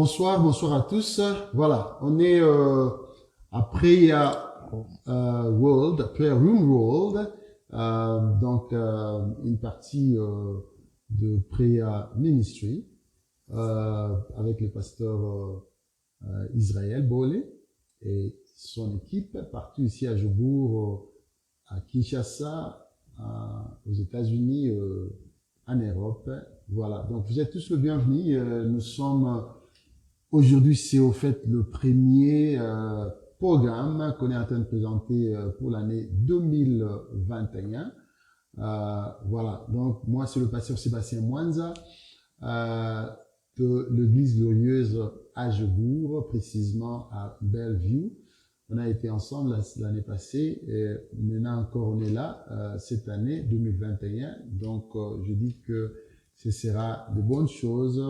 bonsoir à tous. Voilà, on est à Prayer World, Prayer Room World, donc une partie de Prayer Ministry avec le pasteur Israël Bolé et son équipe partout ici à Jobourg, à Kinshasa, aux États-Unis, en Europe. Voilà, donc vous êtes tous le bienvenu. Nous sommes aujourd'hui, c'est au fait le premier programme qu'on est en train de présenter pour l'année 2021. Voilà, donc moi c'est le pasteur Sébastien Mwanza de l'église glorieuse à Jobourg, précisément à Bellevue. On a été ensemble l'année passée et maintenant encore on est là cette année 2021. Donc je dis que ce sera de bonnes choses.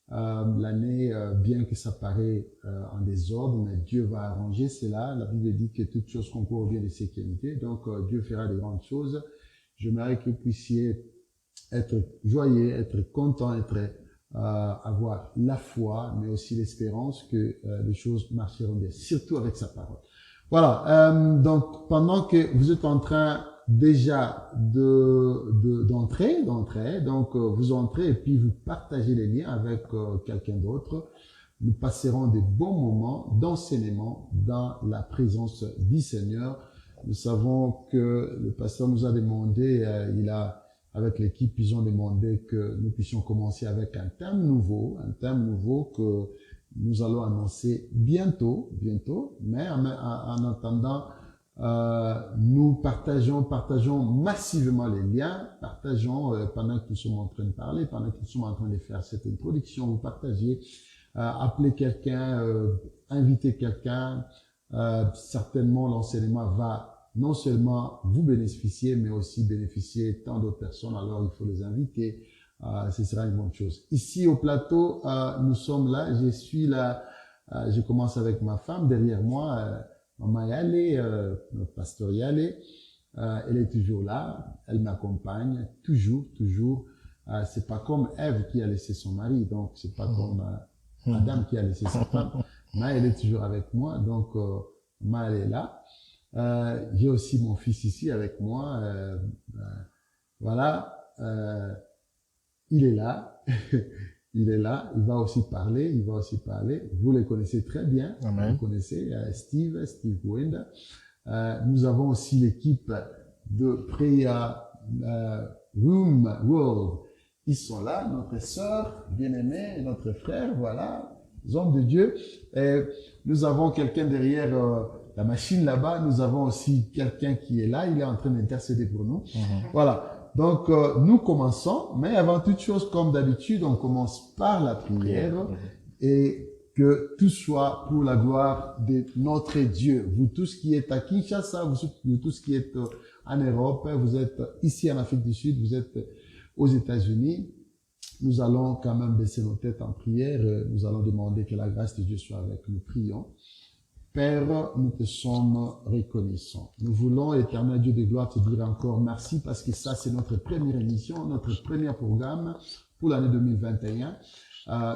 L'année, bien que ça paraît en désordre, mais Dieu va arranger cela. La Bible dit que toute chose concourt au bien de ceux qui aiment. Donc Dieu fera de grandes choses. J'aimerais que vous puissiez être joyeux, être content, avoir la foi, mais aussi l'espérance que les choses marcheront bien, surtout avec sa parole. Voilà. Donc, pendant que vous êtes en train déjà d'entrer, donc vous entrez et puis vous partagez les liens avec quelqu'un d'autre. Nous passerons des bons moments d'enseignement dans la présence du Seigneur. Nous savons que le pasteur nous a demandé, avec l'équipe, ils ont demandé que nous puissions commencer avec un thème nouveau que nous allons annoncer bientôt, mais en attendant, nous partageons massivement les liens, pendant que nous sommes en train de parler, pendant que nous sommes en train de faire cette introduction, vous partagez, appelez quelqu'un, invitez quelqu'un, certainement l'enseignement va non seulement vous bénéficier, mais aussi bénéficier tant d'autres personnes. Alors, il faut les inviter. Ce sera une bonne chose. Ici, au plateau, nous sommes là. Je suis là. Je commence avec ma femme derrière moi. Maman Yale, notre pasteur Yale. Elle est toujours là. Elle m'accompagne. Toujours. C'est pas comme Ève qui a laissé son mari. Donc, c'est pas comme Adam qui a laissé sa femme. Mais elle est toujours avec moi. Donc, maman, elle est là. J'ai aussi mon fils ici avec moi. Voilà. Il est là. Il va aussi parler. Vous les connaissez très bien. Amen. Vous connaissez Steve Gwenda. Nous avons aussi l'équipe de Prayer Room World. Ils sont là, notre sœur bien-aimée, notre frère, voilà, les hommes de Dieu. Et nous avons quelqu'un derrière la machine là-bas. Nous avons aussi quelqu'un qui est là. Il est en train d'intercéder pour nous. Voilà. Donc, nous commençons, mais avant toute chose, comme d'habitude, on commence par la prière et que tout soit pour la gloire de notre Dieu. Vous tous qui êtes à Kinshasa, vous tous qui êtes en Europe, vous êtes ici en Afrique du Sud, vous êtes aux États-Unis, nous allons quand même baisser nos têtes en prière. Nous allons demander que la grâce de Dieu soit avec nous. Prions. Père, nous te sommes reconnaissants. Nous voulons, éternel Dieu de gloire, te dire encore merci parce que ça, c'est notre première émission, notre premier programme pour l'année 2021.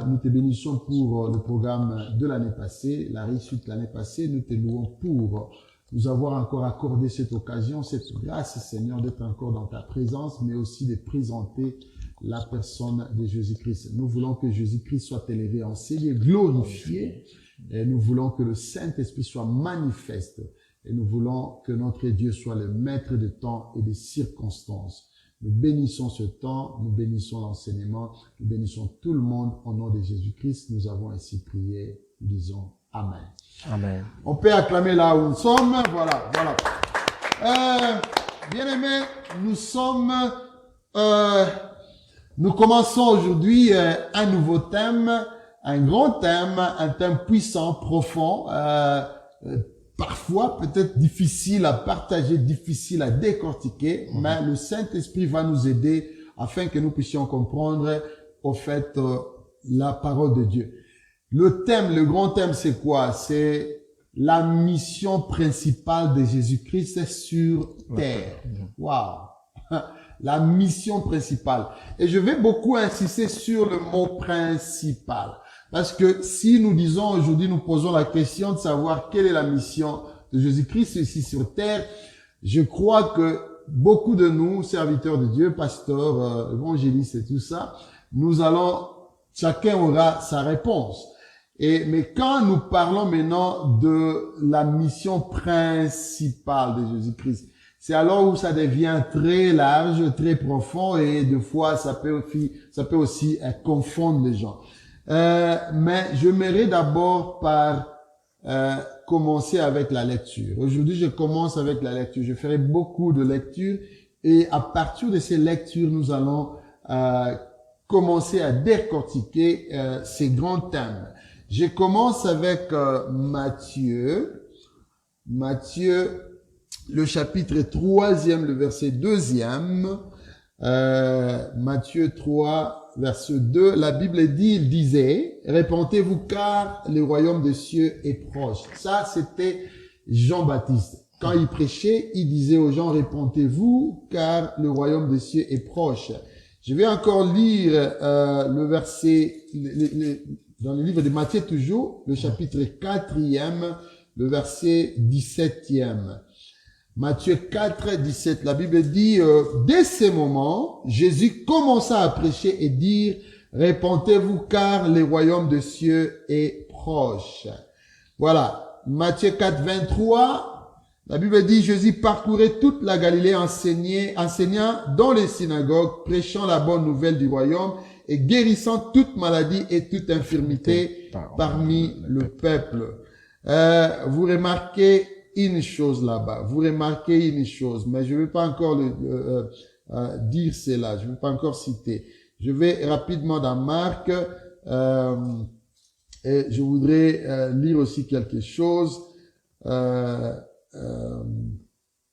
Nous te bénissons pour le programme de l'année passée, la réussite de l'année passée. Nous te louons pour nous avoir encore accordé cette occasion, cette grâce, Seigneur, d'être encore dans ta présence, mais aussi de présenter la personne de Jésus-Christ. Nous voulons que Jésus-Christ soit élevé, enseigné, glorifié. Et nous voulons que le Saint-Esprit soit manifeste. Et nous voulons que notre Dieu soit le maître de temps et des circonstances. Nous bénissons ce temps, nous bénissons l'enseignement, nous bénissons tout le monde au nom de Jésus-Christ. Nous avons ainsi prié. Nous disons Amen. Amen. On peut acclamer là où nous sommes. Voilà. Bien-aimés, nous commençons aujourd'hui un nouveau thème. Un grand thème, un thème puissant, profond, parfois peut-être difficile à partager, difficile à décortiquer, mais le Saint-Esprit va nous aider afin que nous puissions comprendre au fait la parole de Dieu. Le grand thème, c'est quoi? C'est la mission principale de Jésus-Christ sur terre. Waouh! La mission principale. Et je vais beaucoup insister sur le mot principal. Parce que si nous disons aujourd'hui, nous posons la question de savoir quelle est la mission de Jésus-Christ ici sur terre, je crois que beaucoup de nous, serviteurs de Dieu, pasteurs, évangélistes et tout ça, chacun aura sa réponse. Mais quand nous parlons maintenant de la mission principale de Jésus-Christ, c'est alors où ça devient très large, très profond et des fois ça peut aussi confondre les gens. Mais j'aimerais d'abord par commencer avec la lecture. Aujourd'hui, je commence avec la lecture. Je ferai beaucoup de lectures et à partir de ces lectures, nous allons commencer à décortiquer ces grands thèmes. Je commence avec Matthieu, le chapitre 3e, le verset 2e. Matthieu 3, verset 2, la Bible dit, il disait, répentez-vous car le royaume des cieux est proche. Ça, c'était Jean-Baptiste. Quand il prêchait, il disait aux gens, répentez-vous car le royaume des cieux est proche. Je vais encore lire le verset, dans le livre de Matthieu toujours, le chapitre 4e, le verset 17e. Matthieu 4, 17, la Bible dit, dès ces moments, Jésus commença à prêcher et dire, répentez-vous car le royaume des cieux est proche. Voilà, Matthieu 4, 23, la Bible dit, Jésus parcourait toute la Galilée, enseignant dans les synagogues, prêchant la bonne nouvelle du royaume et guérissant toute maladie et toute infirmité parmi le peuple. Vous remarquez une chose là-bas. Vous remarquez une chose, mais je ne vais pas encore dire cela. Je ne vais pas encore citer. Je vais rapidement dans Marc et je voudrais lire aussi quelque chose.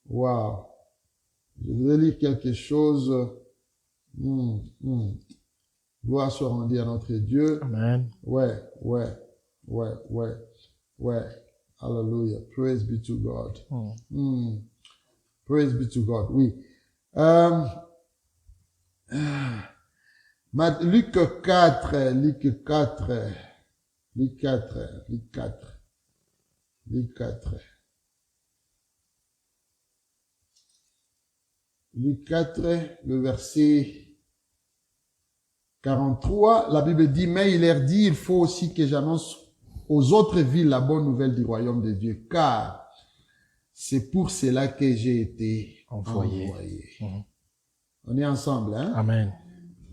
Wow. Je voudrais lire quelque chose. Gloire soit rendue à notre Dieu. Amen. Ouais. Hallelujah. Praise be to God. Praise be to God. Oui. Luc 4. Luc 4, le verset 43, la Bible dit, mais il leur dit, il faut aussi que j'annonce aux autres villes la bonne nouvelle du royaume de Dieu, car c'est pour cela que j'ai été envoyé. On est ensemble, hein? Amen.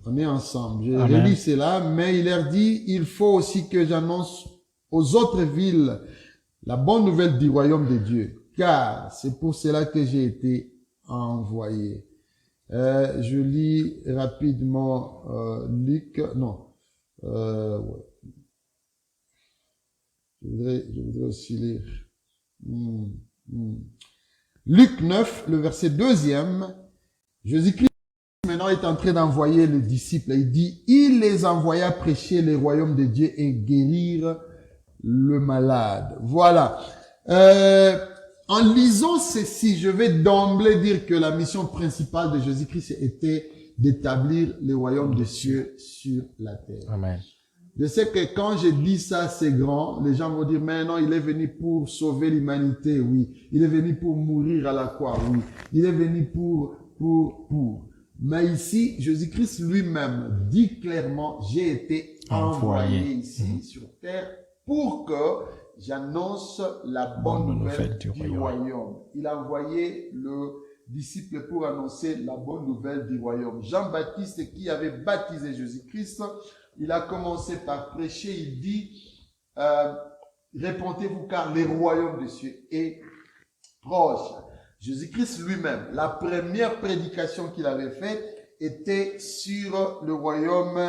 On est ensemble. Je relis cela, mais il leur dit, il faut aussi que j'annonce aux autres villes la bonne nouvelle du royaume de Dieu, car c'est pour cela que j'ai été envoyé. Je lis rapidement Luc, ouais. Je voudrais aussi lire. Luc 9, le verset 2e. Jésus-Christ maintenant est en train d'envoyer les disciples. Il dit, il les envoya prêcher le royaume de Dieu et guérir le malade. Voilà. En lisant ceci, je vais d'emblée dire que la mission principale de Jésus-Christ était d'établir le royaume des cieux sur la terre. Amen. Je sais que quand je dis ça, c'est grand. Les gens vont dire, mais non, il est venu pour sauver l'humanité, oui. Il est venu pour mourir à la croix, oui. Il est venu pour. Mais ici, Jésus-Christ lui-même dit clairement, j'ai été envoyé ici sur terre pour que j'annonce la bonne nouvelle du royaume. Il a envoyé le disciple pour annoncer la bonne nouvelle du royaume. Jean-Baptiste, qui avait baptisé Jésus-Christ, il a commencé par prêcher, il dit, répentez-vous car le royaume des cieux est proche. Jésus-Christ lui-même, la première prédication qu'il avait faite était sur le royaume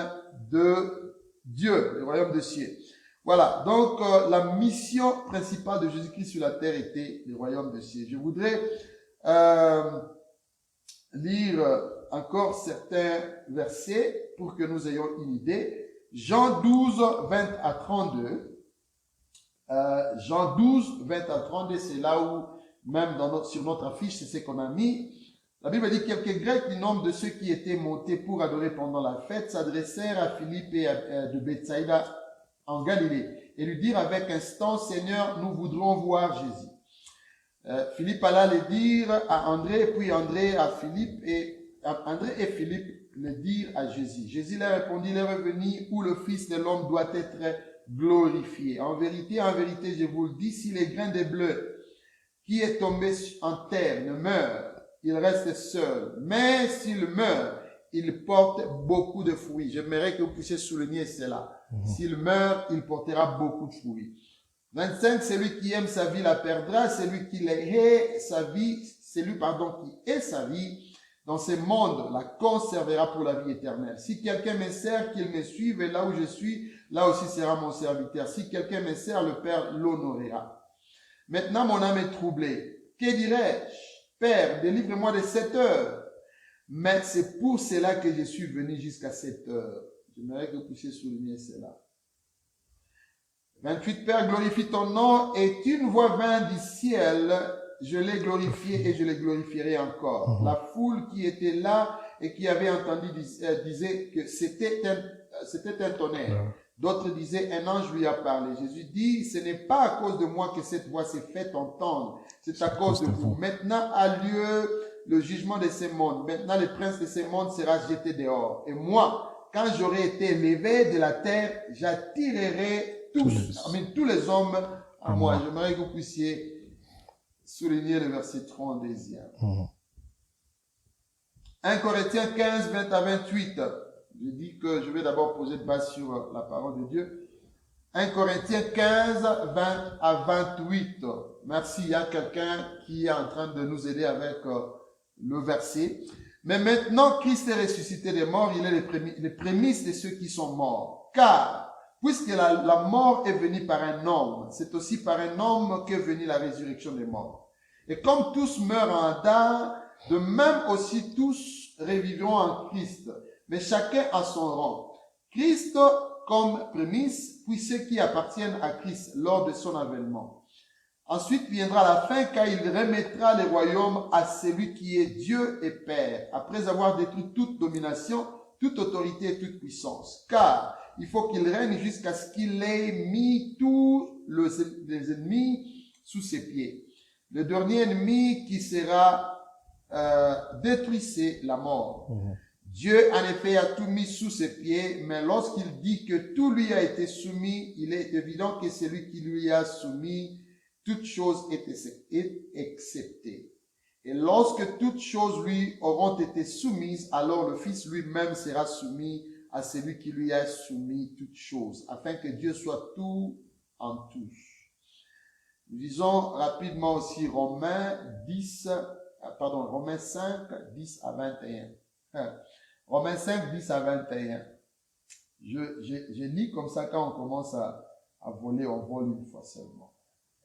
de Dieu, le royaume des cieux. Voilà, donc la mission principale de Jésus-Christ sur la terre était le royaume des cieux. Je voudrais lire encore certains versets pour que nous ayons une idée. Jean 12, 20 à 32. Jean 12, 20 à 32, c'est là où, même sur notre affiche, c'est ce qu'on a mis. La Bible dit, quelques Grecs du nombre de ceux qui étaient montés pour adorer pendant la fête s'adressèrent à Philippe et de Bethsaïda en Galilée, et lui dirent avec instant, Seigneur, nous voudrons voir Jésus. Philippe alla le dire à André, puis André et Philippe le dirent à Jésus. Jésus leur répondit, l'heure est venue où le Fils de l'homme doit être glorifié. En vérité, je vous le dis, si les grains de bleu qui est tombé en terre ne meurt, il reste seul. Mais s'il meurt, il porte beaucoup de fruits. J'aimerais que vous puissiez souligner cela. S'il meurt, il portera beaucoup de fruits. 25, celui qui aime sa vie la perdra, celui qui hait sa vie, qui hait sa vie dans ce monde la conservera pour la vie éternelle. Si quelqu'un me sert, qu'il me suive, et là où je suis, là aussi sera mon serviteur. Si quelqu'un me sert, le Père l'honorera. Maintenant, mon âme est troublée. Que dirais-je? Père, délivre-moi de cette heure. Mais c'est pour cela que je suis venu jusqu'à cette heure. J'aimerais que vous puissiez souligner cela. 28, Père, glorifie ton nom, et une voix vint du ciel, je l'ai glorifié et je le glorifierai encore. La foule qui était là et qui avait entendu disait que c'était un tonnerre. D'autres disaient, un ange lui a parlé. Jésus dit, ce n'est pas à cause de moi que cette voix s'est faite entendre, c'est à cause de vous. Maintenant a lieu le jugement de ces mondes. Maintenant le prince de ces mondes sera jeté dehors. Et moi, quand j'aurai été élevé de la terre, j'attirerai tous les hommes à moi. J'aimerais que vous puissiez souligner le verset 32e. 1 Corinthiens 15, 20 à 28. Je dis que je vais d'abord poser de base sur la parole de Dieu. 1 Corinthiens 15, 20 à 28. Merci, il y a quelqu'un qui est en train de nous aider avec le verset. Mais maintenant, Christ est ressuscité des morts, il est les prémices de ceux qui sont morts. Car, puisque la mort est venue par un homme, c'est aussi par un homme qu'est venue la résurrection des morts. Et comme tous meurent en Adam, de même aussi tous revivront en Christ. Mais chacun à son rang. Christ comme prémisse, puis ceux qui appartiennent à Christ lors de son avènement. Ensuite viendra la fin, car il remettra les royaumes à celui qui est Dieu et Père, après avoir détruit toute domination, toute autorité et toute puissance. Car il faut qu'il règne jusqu'à ce qu'il ait mis tous les ennemis sous ses pieds. Le dernier ennemi qui sera détruit, c'est la mort. Dieu, en effet, a tout mis sous ses pieds, mais lorsqu'il dit que tout lui a été soumis, il est évident que celui qui lui a soumis, toutes choses est acceptée. Et lorsque toutes choses lui auront été soumises, alors le Fils lui-même sera soumis à celui qui lui a soumis toutes choses, afin que Dieu soit tout en tous. Nous lisons rapidement aussi Romains 5, 10 à 21. Romains 5, 10 à 21. Je lis comme ça quand on commence à voler, on vole une fois seulement.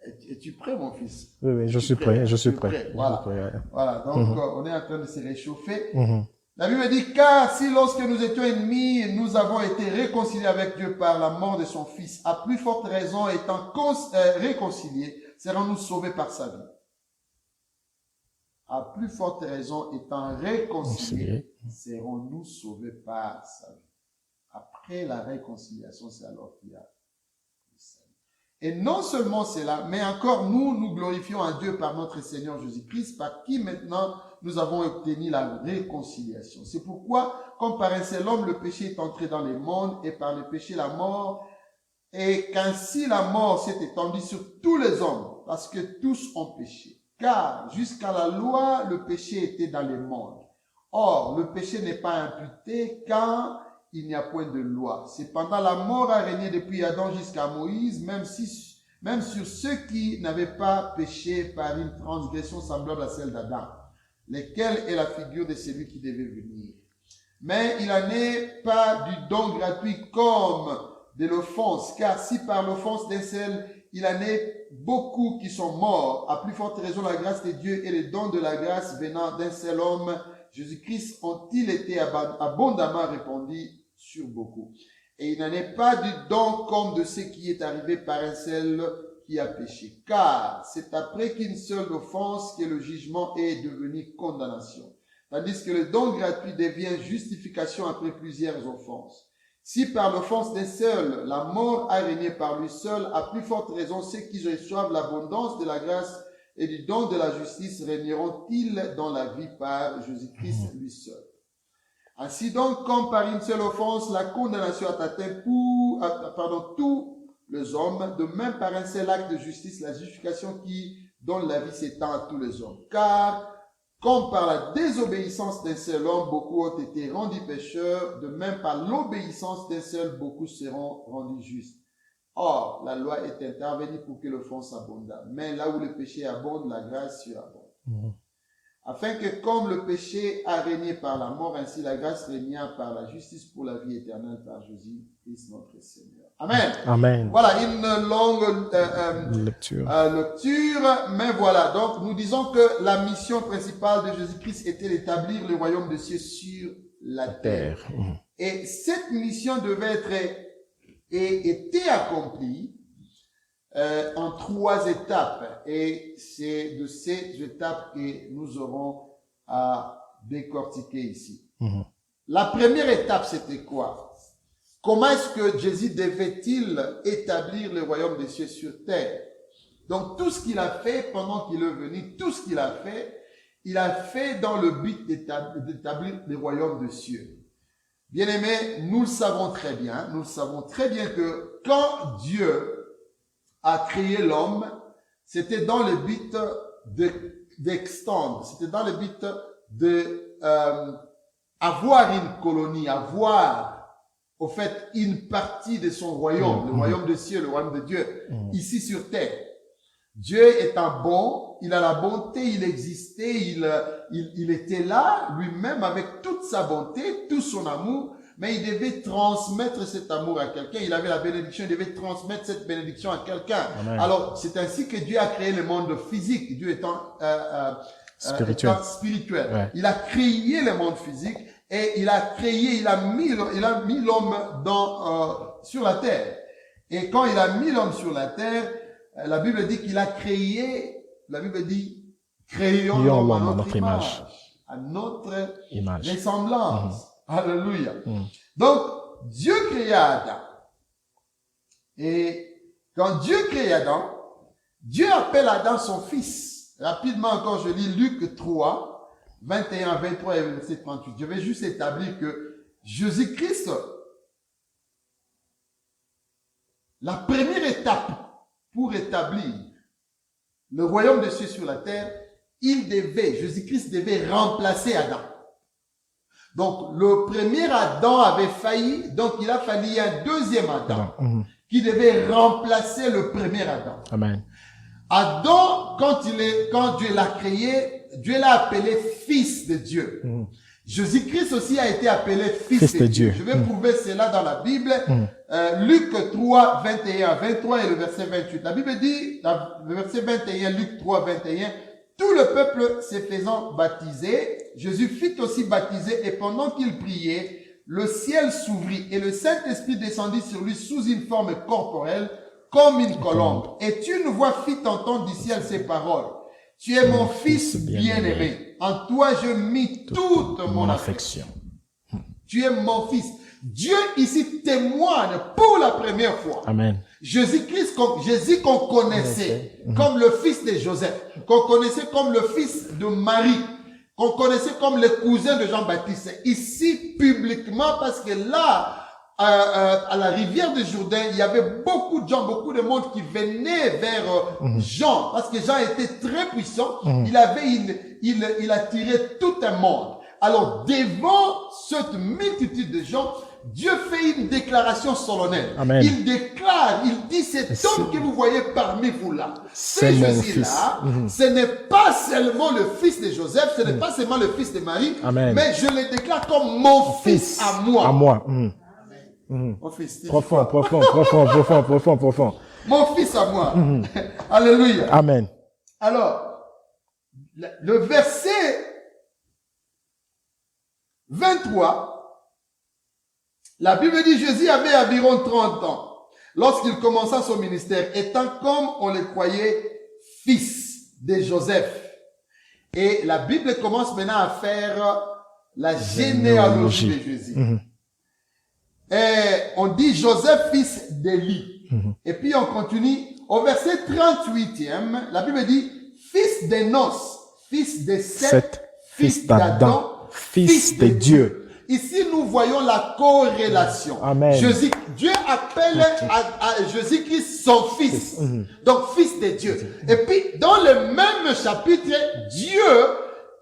Es-tu prêt, mon fils? Oui, je suis prêt, je suis prêt. Voilà, donc on est en train de se réchauffer. La Bible dit, car si lorsque nous étions ennemis, nous avons été réconciliés avec Dieu par la mort de son Fils, à plus forte raison, étant réconciliés, serons-nous sauvés par sa vie. À plus forte raison, étant réconciliés, serons-nous sauvés par sa vie. Après la réconciliation, c'est alors qu'il y a le salut. Et non seulement cela, mais encore nous glorifions à Dieu par notre Seigneur Jésus-Christ, par qui maintenant nous avons obtenu la réconciliation. C'est pourquoi, comme par un seul homme, le péché est entré dans le monde, et par le péché la mort, et qu'ainsi la mort s'est étendue sur tous les hommes, parce que tous ont péché. Car jusqu'à la loi, le péché était dans le monde. Or, le péché n'est pas imputé quand il n'y a point de loi. Cependant, la mort a régné depuis Adam jusqu'à Moïse, même sur ceux qui n'avaient pas péché par une transgression semblable à celle d'Adam, lequel est la figure de celui qui devait venir. Mais il n'en est pas du don gratuit comme de l'offense, car si par l'offense d'un seul, il en est beaucoup qui sont morts, à plus forte raison la grâce de Dieu et les dons de la grâce venant d'un seul homme, Jésus-Christ, ont-ils été abondamment répandus sur beaucoup. Et il n'en est pas du don comme de ce qui est arrivé par un seul qui a péché. Car c'est après qu'une seule offense que le jugement est devenu condamnation. Tandis que le don gratuit devient justification après plusieurs offenses. Si par l'offense d'un seul, la mort a régné par lui seul, à plus forte raison, ceux qui reçoivent l'abondance de la grâce et du don de la justice régneront-ils dans la vie par Jésus-Christ lui seul. Ainsi donc, comme par une seule offense, la condamnation a atteint tous les hommes, de même par un seul acte de justice, la justification qui donne la vie s'étend à tous les hommes. Car, comme par la désobéissance d'un seul homme, beaucoup ont été rendus pécheurs, de même par l'obéissance d'un seul, beaucoup seront rendus justes. Or, la loi est intervenue pour que l'offense abonde. Mais là où le péché abonde, la grâce surabonde. Afin que, comme le péché a régné par la mort, ainsi la grâce régna par la justice pour la vie éternelle par Jésus-Christ notre Seigneur. Amen. Amen. Voilà une longue lecture, mais voilà. Donc, nous disons que la mission principale de Jésus-Christ était d'établir le royaume des cieux sur la terre. Et cette mission devait être et était accomplie en 3 étapes. Et c'est de ces étapes que nous aurons à décortiquer ici. La première étape, c'était quoi? Comment est-ce que Jésus devait-il établir le royaume des cieux sur terre? Donc, tout ce qu'il a fait pendant qu'il est venu, tout ce qu'il a fait dans le but d'établir le royaume des cieux. Bien-aimés, nous le savons très bien que quand Dieu a créé l'homme, c'était dans le but d'extendre, c'était dans le but avoir une colonie, avoir au fait une partie de son royaume, le royaume des cieux, le royaume de Dieu, ici sur terre. Dieu étant bon, il a la bonté, il existait, il était là, lui-même, avec toute sa bonté, tout son amour, mais il devait transmettre cet amour à quelqu'un. Il avait la bénédiction, il devait transmettre cette bénédiction à quelqu'un. Alors, c'est ainsi que Dieu a créé le monde physique, Dieu étant spirituel. Ouais. Il a créé le monde physique et il a mis l'homme sur la terre. Et quand il a mis l'homme sur la terre, la Bible dit qu'il a créé, la Bible dit, créons l'homme à notre image, à notre ressemblance. Alléluia. Donc, Dieu créa Adam. Et quand Dieu crée Adam, Dieu appelle Adam son fils. Rapidement encore, je lis Luc 3, 21, 23 et verset 38. Je vais juste établir que Jésus-Christ, la première étape pour établir le royaume des cieux sur la terre, Jésus-Christ devait remplacer Adam. Donc, le premier Adam avait failli, donc il a fallu un deuxième Adam qui devait remplacer le premier Adam. Amen. Adam, quand Dieu l'a créé, Dieu l'a appelé fils de Dieu. Jésus-Christ aussi a été appelé fils de Dieu. Je vais prouver cela dans la Bible. Luc 3, 21, 23 et le verset 28. La Bible dit, le verset 21, Luc 3, 21, tout le peuple se faisant baptiser, Jésus fut aussi baptisé et pendant qu'il priait, le ciel s'ouvrit et le Saint-Esprit descendit sur lui sous une forme corporelle comme une colombe. Et une voix fit entendre du ciel ces paroles. Tu es mon fils bien-aimé. En toi je mis toute mon affection. Tu es mon fils. Dieu ici témoigne pour la première fois. Amen. Jésus-Christ, Jésus qu'on connaissait comme le fils de Joseph, qu'on connaissait comme le fils de Marie, qu'on connaissait comme le cousin de Jean-Baptiste. Ici, publiquement, parce que là, à la rivière de Jourdain, il y avait beaucoup de gens, beaucoup de monde qui venaient vers Jean, parce que Jean était très puissant. Il attirait tout un monde. Alors, devant cette multitude de gens, Dieu fait une déclaration solennelle. Amen. Il déclare, il dit, cet homme que vous voyez parmi vous là, c'est Jésus-là, ce n'est pas seulement le fils de Joseph, ce n'est pas seulement le fils de Marie, Amen. mais je le déclare comme mon fils à moi. À moi. Mon fils. Profond. Mon fils à moi. Alléluia. Amen. Alors, le verset 23, la Bible dit Jésus avait environ 30 ans lorsqu'il commença son ministère, étant comme on le croyait fils de Joseph. Et la Bible commence maintenant à faire la généalogie de Jésus. Et on dit Joseph, fils d'Élie. Et puis on continue. Au verset 38e, la Bible dit, fils d'Enos, fils de Seth, fils d'Adam, fils de Dieu. Ici, nous voyons la corrélation. Amen. Dieu appelle à Jésus-Christ son fils. Donc, fils de Dieu. Et puis, dans le même chapitre, Dieu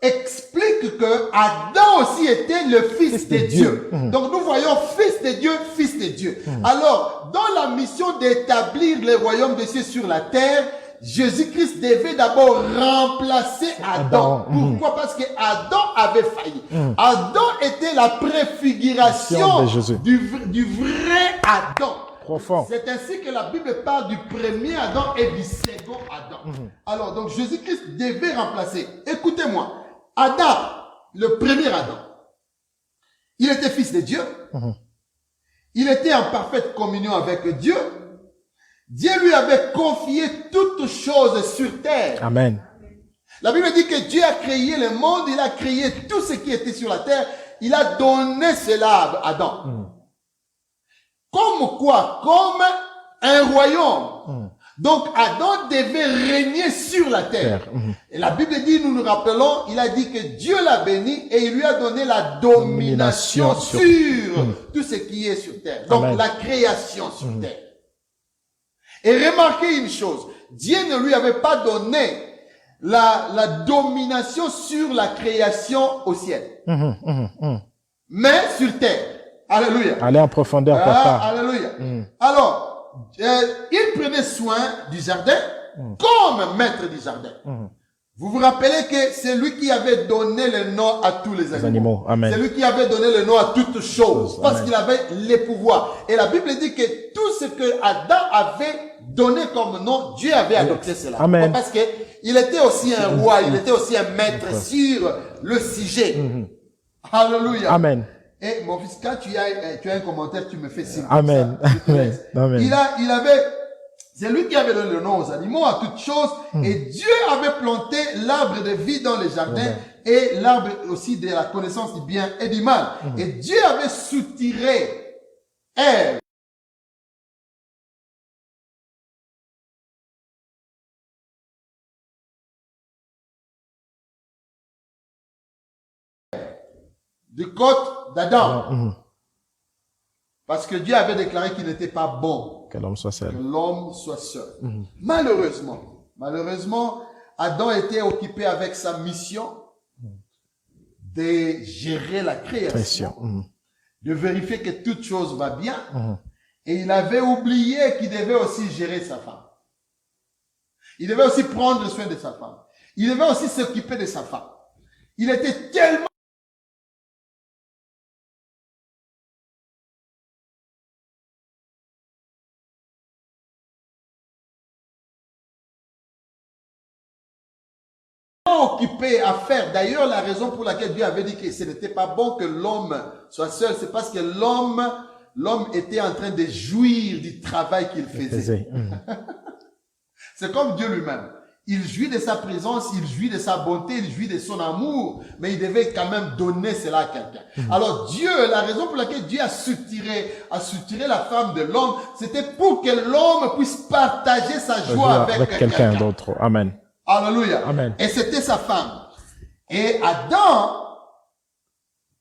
explique que Adam aussi était le fils de Dieu. Donc, nous voyons fils de Dieu, fils de Dieu. Alors, dans la mission d'établir le royaume de Dieu sur la terre, Jésus-Christ devait d'abord remplacer Adam. Pourquoi? Parce que Adam avait failli. Adam était la préfiguration du vrai Adam. Profond. C'est ainsi que la Bible parle du premier Adam et du second Adam. Alors, donc Jésus-Christ devait remplacer. Écoutez-moi. Adam, le premier Adam, il était fils de Dieu. Il était en parfaite communion avec Dieu. Dieu lui avait confié toutes choses sur terre. Amen. La Bible dit que Dieu a créé le monde, il a créé tout ce qui était sur la terre. Il a donné cela à Adam. Comme quoi? Comme un royaume. Donc Adam devait régner sur la terre. Et la Bible dit, nous nous rappelons, il a dit que Dieu l'a béni et il lui a donné la domination sur tout ce qui est sur terre. Donc Amen. la création sur terre. Et remarquez une chose, Dieu ne lui avait pas donné la domination sur la création au ciel, mais sur terre. Alléluia. Allez en profondeur, papa. Alléluia. Alors, il prenait soin du jardin comme maître du jardin. Vous vous rappelez que c'est lui qui avait donné le nom à tous les animaux. Amen. C'est lui qui avait donné le nom à toutes choses. Parce qu'il avait les pouvoirs. Et la Bible dit que tout ce que Adam avait donné comme nom, Dieu avait adopté cela. Amen. Parce que il était aussi un roi, il était aussi un maître sur le sujet. Alléluia. Amen. Et mon fils, quand tu as un commentaire, tu me fais signe. Amen. Amen. Amen. Il avait, c'est lui qui avait donné le nom aux animaux, à toutes choses. Et Dieu avait planté l'arbre de vie dans les jardins et l'arbre aussi de la connaissance du bien et du mal. Et Dieu avait soutiré Ève du côte d'Adam. Parce que Dieu avait déclaré qu'il n'était pas bon que l'homme soit seul. Que l'homme soit seul. Malheureusement, Adam était occupé avec sa mission de gérer la création, de vérifier que toute chose va bien. Et il avait oublié qu'il devait aussi gérer sa femme. Il devait aussi prendre soin de sa femme. Il devait aussi s'occuper de sa femme. Il était tellement occupé à faire. D'ailleurs, la raison pour laquelle Dieu avait dit que ce n'était pas bon que l'homme soit seul, c'est parce que l'homme était en train de jouir du travail qu'il faisait. C'est comme Dieu lui-même. Il jouit de sa présence, il jouit de sa bonté, il jouit de son amour, mais il devait quand même donner cela à quelqu'un. Alors Dieu, la raison pour laquelle Dieu a soutiré la femme de l'homme, c'était pour que l'homme puisse partager sa joie avec quelqu'un d'autre. Amen. Alléluia. Amen. Et c'était sa femme. Et Adam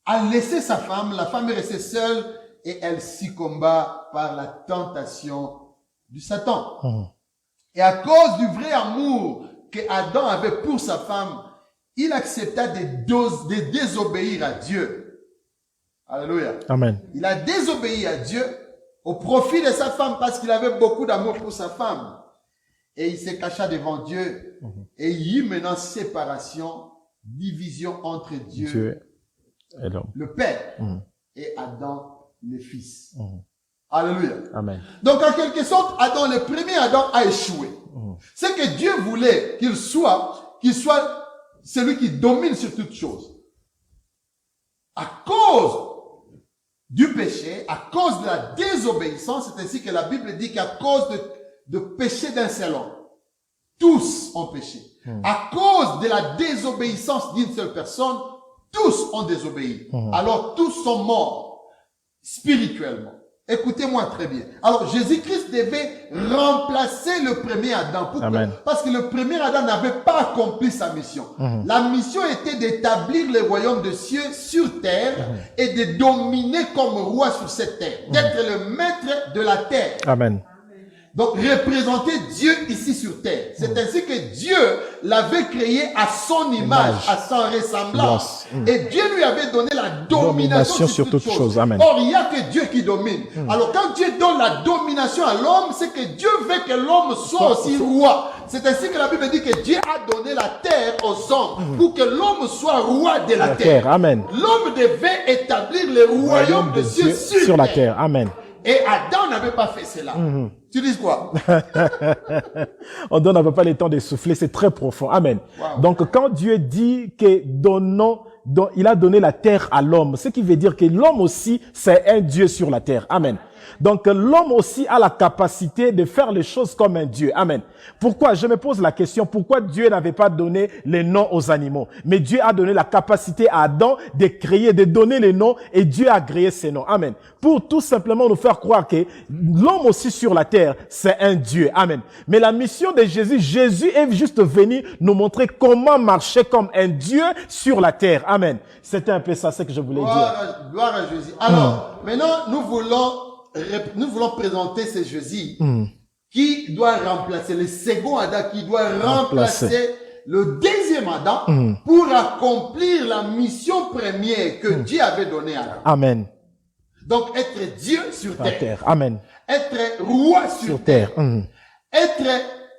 a laissé sa femme, la femme est restée seule et elle succomba par la tentation du Satan. Et à cause du vrai amour que Adam avait pour sa femme, il accepta de désobéir à Dieu. Alléluia. Amen. Il a désobéi à Dieu au profit de sa femme parce qu'il avait beaucoup d'amour pour sa femme. Et il se cacha devant Dieu. Et il y eut maintenant séparation, division entre Dieu et l'homme, le Père, et Adam, le Fils. Alléluia. Amen. Donc, en quelque sorte, Adam, le premier Adam, a échoué. C'est que Dieu voulait qu'il soit celui qui domine sur toutes choses. À cause du péché, à cause de la désobéissance, c'est ainsi que la Bible dit qu'à cause de péché d'un seul homme, tous ont péché. À cause de la désobéissance d'une seule personne, tous ont désobéi. Alors tous sont morts. spirituellement. Écoutez-moi très bien. Alors, Jésus-Christ devait remplacer le premier Adam. Pourquoi? Amen. Parce que le premier Adam n'avait pas accompli sa mission. La mission était d'établir le royaume de cieux sur terre et de dominer comme roi sur cette terre. D'être le maître de la terre. Amen. Donc, représenter Dieu ici sur terre. C'est ainsi que Dieu l'avait créé à son image, à son ressemblance. Et Dieu lui avait donné la domination sur toutes choses. Amen. Or, il n'y a que Dieu qui domine. Alors, quand Dieu donne la domination à l'homme, c'est que Dieu veut que l'homme soit aussi roi. C'est ainsi que la Bible dit que Dieu a donné la terre aux hommes pour que l'homme soit roi de la terre. Amen. L'homme devait établir le royaume de Dieu sur la terre. Amen. Et Adam n'avait pas fait cela. Tu dis quoi? On donne à peu près le temps de souffler, c'est très profond. Amen. Wow. Donc, quand Dieu dit que il a donné la terre à l'homme, ce qui veut dire que l'homme aussi, c'est un Dieu sur la terre. Amen. Donc, l'homme aussi a la capacité de faire les choses comme un Dieu. Amen. Pourquoi? Je me pose la question, pourquoi Dieu n'avait pas donné les noms aux animaux? Mais Dieu a donné la capacité à Adam de créer, de donner les noms, et Dieu a créé ces noms. Amen. Pour tout simplement nous faire croire que l'homme aussi sur la terre, c'est un Dieu. Amen. Mais la mission de Jésus, Jésus est juste venu nous montrer comment marcher comme un Dieu sur la terre. Amen. C'était un peu ça, ce que je voulais dire. Gloire à Jésus. Alors, maintenant, nous voulons présenter ce Jésus qui doit remplacer le second Adam, qui doit remplacer le deuxième Adam pour accomplir la mission première que Dieu avait donnée à Adam. Amen. Donc, être Dieu sur terre. Amen. Être roi sur terre. Être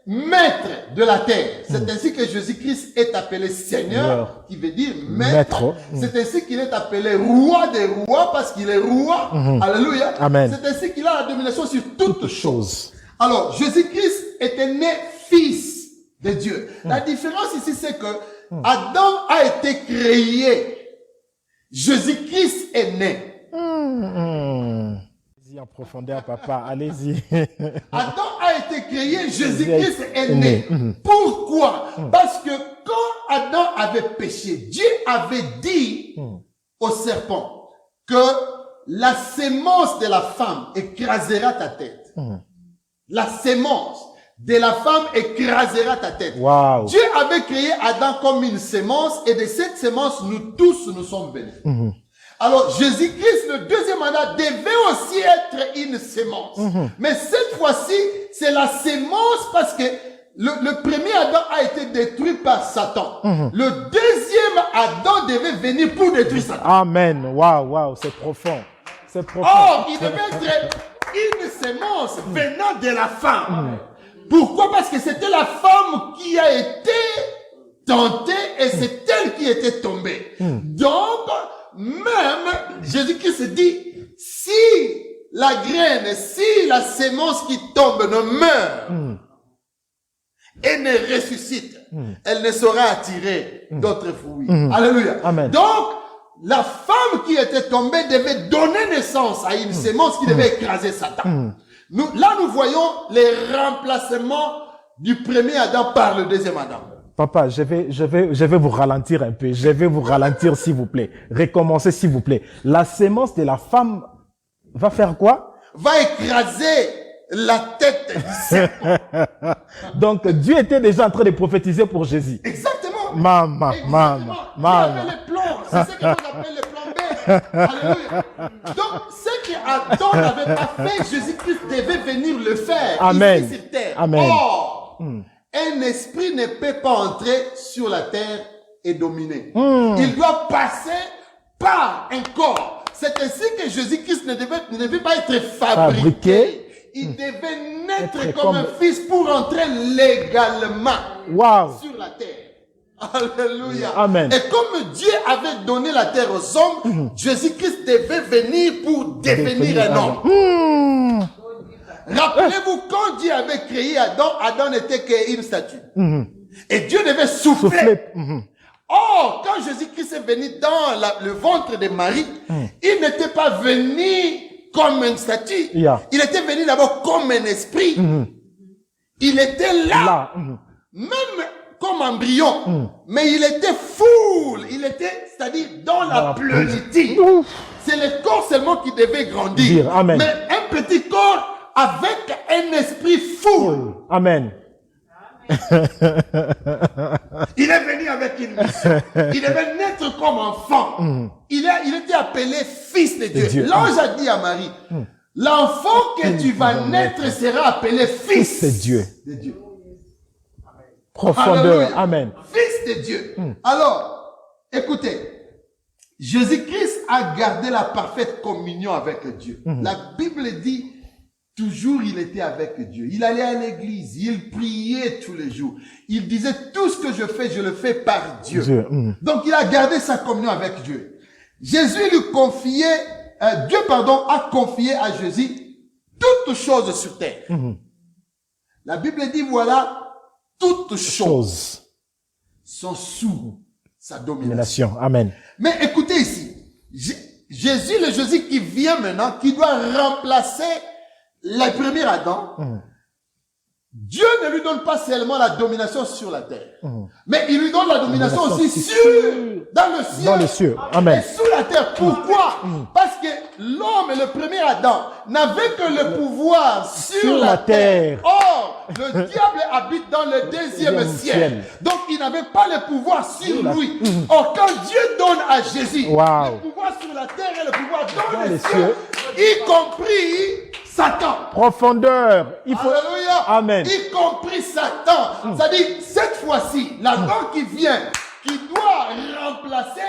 maître de la terre. C'est ainsi que Jésus-Christ est appelé Seigneur, qui veut dire maître. C'est ainsi qu'il est appelé roi des rois, parce qu'il est roi. Alléluia. Amen. C'est ainsi qu'il a la domination sur toutes choses. Alors, Jésus-Christ était né fils de Dieu. La différence ici, c'est que Adam a été créé. Jésus-Christ est né. Allez-y en profondeur, papa. Allez-y. Adam a été créé, Jésus-Christ est né. Pourquoi? Parce que quand Adam avait péché, Dieu avait dit au serpent que la sémence de la femme écrasera ta tête. La sémence de la femme écrasera ta tête. Wow. Dieu avait créé Adam comme une sémence, et de cette sémence, nous tous, nous sommes bénis. Alors, Jésus-Christ, le deuxième Adam, devait aussi être une sémence. Mais cette fois-ci, c'est la sémence parce que le premier Adam a été détruit par Satan. Le deuxième Adam devait venir pour détruire Satan. Amen. Waouh, c'est profond. C'est profond. Or, il devait être une sémence venant de la femme. Pourquoi? Parce que c'était la femme qui a été tentée et c'est elle qui était tombée. Donc, même Jésus-Christ dit, si la graine, si la sémence qui tombe ne meurt et ne ressuscite, elle ne saura attirer d'autres fruits. Alléluia. Amen. Donc, la femme qui était tombée devait donner naissance à une sémence qui devait écraser Satan. Là, nous voyons les remplacements du premier Adam par le deuxième Adam. Papa, je vais vous ralentir un peu. Je vais vous ralentir, s'il vous plaît. Recommencez, s'il vous plaît. La sémence de la femme va faire quoi? Va écraser la tête du serpent. Donc, Dieu était déjà en train de prophétiser pour Jésus. Exactement. Maman. Il avait les plans. C'est ce que nous appelons les plans B. Alléluia. Donc, ce qu'Adam n'avait pas fait, Jésus-Christ devait venir le faire. Amen. Ici sur terre. Amen. Or, un esprit ne peut pas entrer sur la terre et dominer. Il doit passer par un corps. C'est ainsi que Jésus-Christ ne devait pas être fabriqué. Il devait naître comme un fils pour entrer légalement sur la terre. Alléluia. Amen. Et comme Dieu avait donné la terre aux hommes, Jésus-Christ devait venir pour devenir un homme. Rappelez-vous, quand Dieu avait créé Adam, Adam n'était qu'une statue. Et Dieu devait souffler. Or, quand Jésus-Christ est venu dans le ventre de Marie, il n'était pas venu comme une statue. Il était venu d'abord comme un esprit. Il était là. Même comme embryon. Mais il était full. Il était, c'est-à-dire dans la plénitude. C'est le corps seulement qui devait grandir. Amen. Mais un petit corps avec un esprit full. Amen. Il est venu avec une mission. Il devait naître comme enfant. Il était appelé fils de Dieu. L'ange a dit à Marie, l'enfant que tu vas naître sera appelé fils de Dieu. De Dieu. Profondeur. Alléluia. Amen. Fils de Dieu. Alors, écoutez, Jésus-Christ a gardé la parfaite communion avec Dieu. La Bible dit, toujours il était avec Dieu. Il allait à l'église, il priait tous les jours. Il disait, tout ce que je fais, je le fais par Dieu. Donc il a gardé sa communion avec Dieu. Jésus lui confiait, Dieu a confié à Jésus toutes choses sur terre. La Bible dit, voilà, toutes choses sont sous sa domination. Amen. Mais écoutez ici, Jésus, le Jésus qui vient maintenant, qui doit remplacer le premier Adam, Dieu ne lui donne pas seulement la domination sur la terre, mais il lui donne la domination aussi dans le ciel. Dans le ciel. Amen. Et sous la terre. Pourquoi? Parce que l'homme, le premier Adam, n'avait que le pouvoir sur la terre. Or, le diable habite dans le deuxième ciel. Donc, il n'avait pas le pouvoir sur lui. Or, quand Dieu donne à Jésus le pouvoir sur la terre et le pouvoir dans les cieux, y compris Satan. Profondeur. Il faut... Alléluia. Amen. Y compris Satan. C'est-à-dire, cette fois-ci, l'Adam qui vient, qui doit remplacer,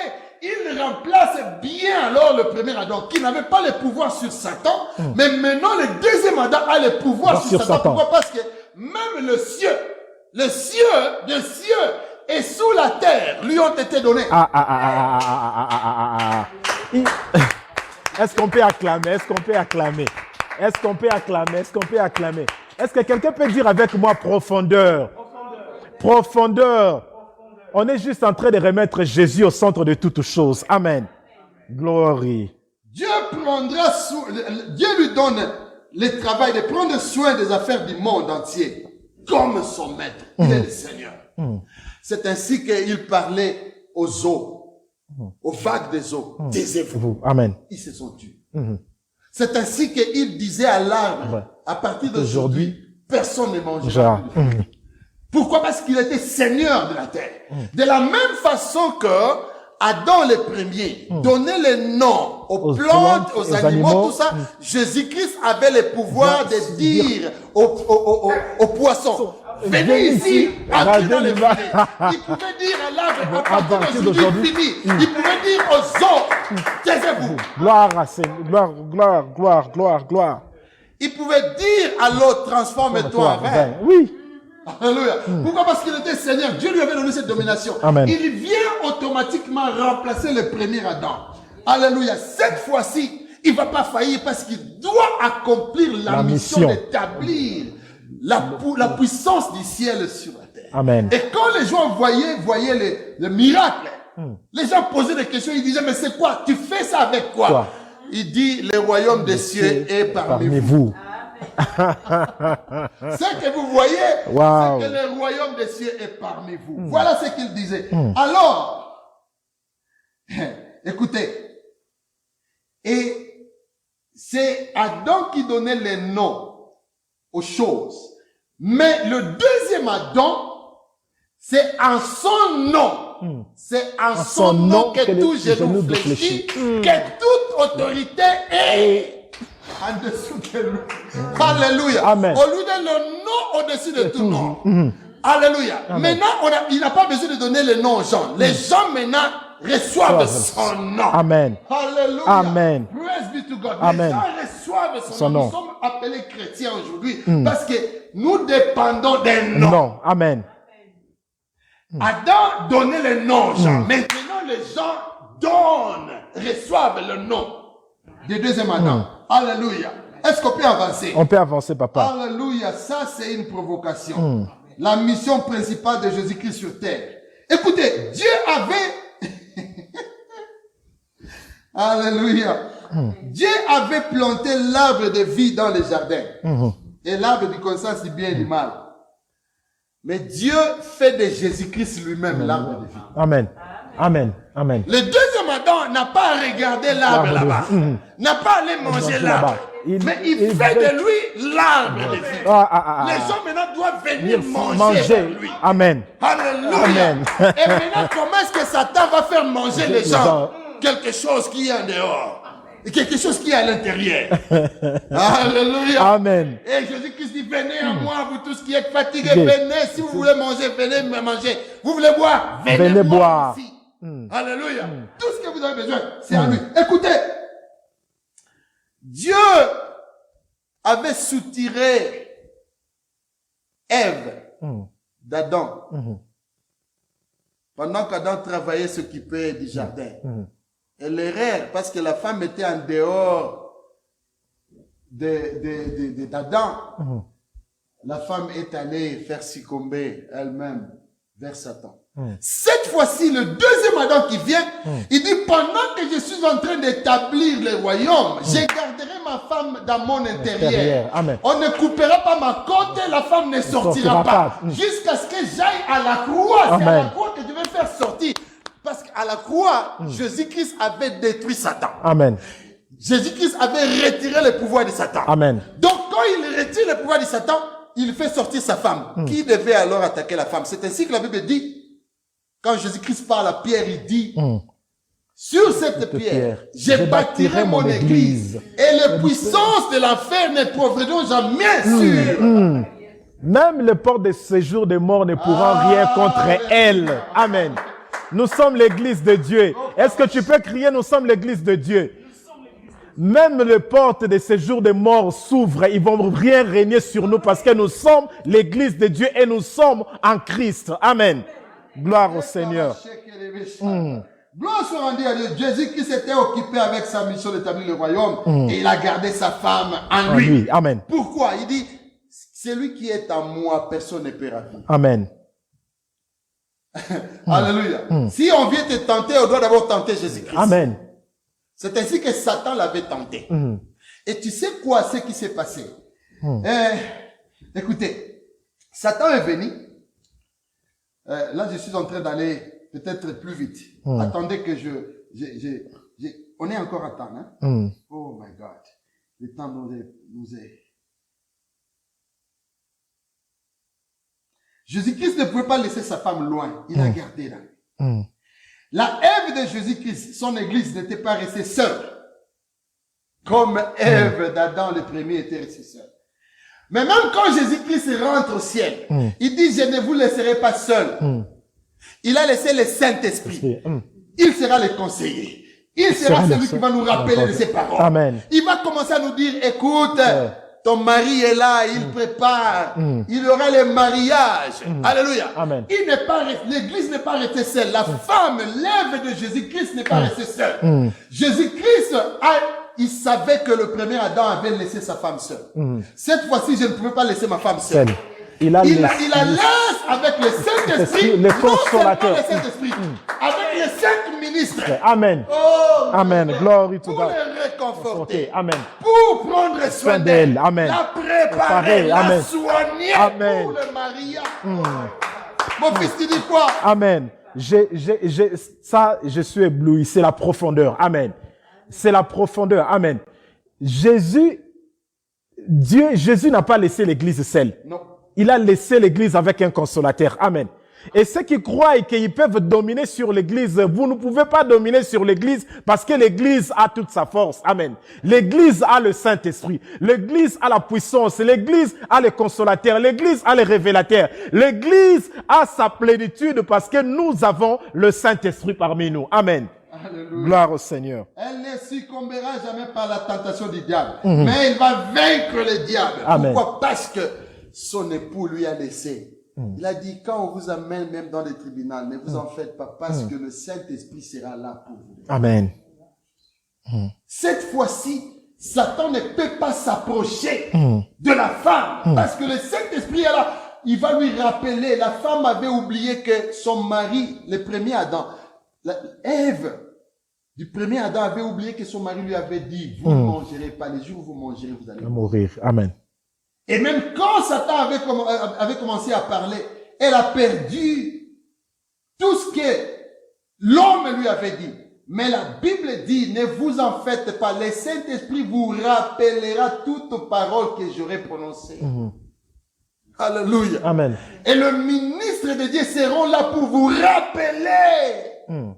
il remplace bien alors le premier Adam, qui n'avait pas le pouvoir sur Satan, mais maintenant le deuxième Adam a le pouvoir sur Satan. Pourquoi? Parce que même le cieux et sous la terre lui ont été donnés. Est-ce qu'on peut acclamer? Est-ce qu'on peut acclamer? Est-ce qu'on peut acclamer? Est-ce qu'on peut acclamer? Est-ce que quelqu'un peut dire avec moi profondeur? Profondeur. On est juste en train de remettre Jésus au centre de toutes choses. Amen. Glory. Dieu lui donne le travail de prendre soin des affaires du monde entier comme son maître. Il est le Seigneur. C'est ainsi qu'il parlait aux eaux, aux vagues des eaux. Taisez-vous. Amen. Ils se sont tus. C'est ainsi qu'il disait à l'arbre, à partir d'aujourd'hui, personne ne mangera plus de fruits. Pourquoi? Parce qu'il était Seigneur de la terre. De la même façon que Adam le premier donnait le nom aux plantes, aux animaux, tout ça, Jésus-Christ avait le pouvoir de dire aux poissons, venez ici, entrez dans le filet. Il pouvait dire à l'arbre, à partir d'aujourd'hui, fini. Il pouvait dire aux eaux, taisez-vous. Gloire à Seigneur, gloire. Il pouvait dire à l'eau, transforme-toi en vin. Oui. Alléluia. Pourquoi? Parce qu'il était Seigneur. Dieu lui avait donné cette domination. Amen. Il vient automatiquement remplacer le premier Adam. Alléluia. Cette fois-ci, il ne va pas faillir parce qu'il doit accomplir la mission d'établir la puissance du ciel sur la terre. Amen. Et quand les gens voyaient le miracle, les gens posaient des questions. Ils disaient, mais c'est quoi? Tu fais ça avec quoi? Il dit, le royaume des cieux est parmi vous. Ce que vous voyez, c'est que le royaume des cieux est parmi vous. Voilà ce qu'il disait. Alors, écoutez, et c'est Adam qui donnait les noms aux choses. Mais le deuxième Adam, c'est en son nom. C'est en son nom que tout genou fléchit, que toute autorité est en dessous de lui. Alléluia. Amen. On lui donne le nom au-dessus de tout nom. Alléluia. Maintenant, il n'a pas besoin de donner le nom aux gens. Les gens maintenant reçoivent son nom. Amen. Alléluia. Amen. Praise be to God. Amen. Les gens reçoivent son nom. Nous sommes appelés chrétiens aujourd'hui parce que nous dépendons d'un nom. Non. Amen. Adam donnait le nom aux gens. Maintenant, les gens reçoivent le nom du deuxième Adam. Alléluia. Est-ce qu'on peut avancer? On peut avancer, papa. Alléluia. Ça, c'est une provocation. La mission principale de Jésus-Christ sur terre. Écoutez, Dieu avait... Alléluia. Dieu avait planté l'arbre de vie dans les jardins. Et l'arbre du connaissance du bien et du mal. Mais Dieu fait de Jésus-Christ lui-même l'arbre de vie. Amen. Amen. Amen. Le deuxième Adam n'a pas regardé l'arbre là-bas. N'a pas allé manger l'arbre. Mais il fait de lui l'arbre de vie. Les gens maintenant doivent venir manger de lui. Amen. Alléluia. Amen. Et maintenant, comment est-ce que Satan va faire manger les gens? Quelque chose qui est en dehors. Et quelque chose qui est à l'intérieur. Alléluia. Amen. Et Jésus-Christ dit, venez à moi, vous tous qui êtes fatigués, venez. Si vous voulez manger, venez me manger. Vous voulez boire, venez boire ici. Alléluia. Tout ce que vous avez besoin, c'est à lui. Écoutez, Dieu avait soutiré Ève d'Adam pendant qu'Adam travaillait, s'occupait du jardin. Et l'erreur, parce que la femme était en dehors d'Adam, la femme est allée faire succomber elle-même vers Satan. Cette fois-ci, le deuxième Adam qui vient, il dit, pendant que je suis en train d'établir le royaume, je garderai ma femme dans mon intérieur. On ne coupera pas ma côte, la femme ne sortira pas. Jusqu'à ce que j'aille à la croix. C'est à la croix que je vais faire sortir. Parce qu'à la croix, Jésus-Christ avait détruit Satan. Amen. Jésus-Christ avait retiré le pouvoir de Satan. Amen. Donc, quand il retire le pouvoir de Satan, il fait sortir sa femme. Qui devait alors attaquer la femme? C'est ainsi que la Bible dit, quand Jésus-Christ parle à Pierre, il dit, sur cette pierre, je bâtirai mon église, et les puissances de l'enfer ne trouveront jamais sur. Même les portes de séjour des morts ne pourront rien contre elle. Amen. Nous sommes l'église de Dieu. Est-ce que tu peux crier, nous sommes l'église de Dieu? Même les portes de séjour des morts s'ouvrent. Ils vont rien régner sur nous parce que nous sommes l'église de Dieu et nous sommes en Christ. Amen. Gloire au Seigneur. Gloire soit rendue à Dieu. Jésus-Christ s'était occupé avec sa mission d'établir le royaume et il a gardé sa femme en lui. Amen. Pourquoi? Il dit, celui qui est en moi, personne ne peut ravir. Amen. Alléluia. Si on vient te tenter, on doit d'abord tenter Jésus-Christ. Amen. C'est ainsi que Satan l'avait tenté. Et tu sais quoi, ce qui s'est passé? Écoutez, Satan est venu. Là, je suis en train d'aller peut-être plus vite. Attendez que on est encore à temps. Hein? Oh my God. Le temps nous est... Jésus-Christ ne pouvait pas laisser sa femme loin. Il a gardé là. La Ève de Jésus-Christ, son église n'était pas restée seule. Comme Ève d'Adam le premier était restée seule. Mais même quand Jésus-Christ rentre au ciel, il dit, je ne vous laisserai pas seul. Il a laissé le Saint-Esprit. Il sera le conseiller. Il sera celui qui va nous rappeler de ses paroles. Amen. Il va commencer à nous dire, écoute, ton mari est là, il prépare. Il y aura le mariage. Alléluia. Amen. L'église n'est pas restée seule. La femme, l'Ève de Jésus-Christ n'est pas restée seule. Jésus-Christ il savait que le premier Adam avait laissé sa femme seule. Cette fois-ci, je ne pouvais pas laisser ma femme seule. Il la laisse avec le Saint-Esprit, le consolateur. Le Saint-Esprit, avec les 5 ministres. Amen. Oh, Amen. Glory to pour God. les réconforter. Amen. Pour prendre soin d'elle. Amen. La préparer, la Amen. soigner Amen. pour le mariage. Mon fils, tu dis quoi? Amen. Je suis ébloui. C'est la profondeur. Amen. C'est la profondeur. Amen. Jésus n'a pas laissé l'église seule. Non. Il a laissé l'église avec un consolateur. Amen. Et ceux qui croient qu'ils peuvent dominer sur l'église, vous ne pouvez pas dominer sur l'église parce que l'église a toute sa force. Amen. L'église a le Saint-Esprit. L'église a la puissance. L'église a le consolateur. L'église a le révélateur. L'église a sa plénitude parce que nous avons le Saint-Esprit parmi nous. Amen. Alléluia. Gloire au Seigneur. Elle ne succombera jamais par la tentation du diable. Mais il va vaincre le diable. Amen. Pourquoi? Parce que son époux lui a laissé. Il a dit, quand on vous amène même dans les tribunaux, ne vous en faites pas parce que le Saint-Esprit sera là pour vous. Amen. Cette fois-ci, Satan ne peut pas s'approcher de la femme parce que le Saint-Esprit est là. Il va lui rappeler, la femme avait oublié que son mari, le premier Adam, Ève, du premier Adam avait oublié que son mari lui avait dit, vous ne mangerez pas, les jours où vous mangerez, vous allez Mourir. Amen. Et même quand Satan avait commencé à parler, elle a perdu tout ce que l'homme lui avait dit. Mais la Bible dit, ne vous en faites pas, le Saint-Esprit vous rappellera toute parole que j'aurai prononcée. Alléluia. Amen. Et le ministre de Dieu seront là pour vous rappeler.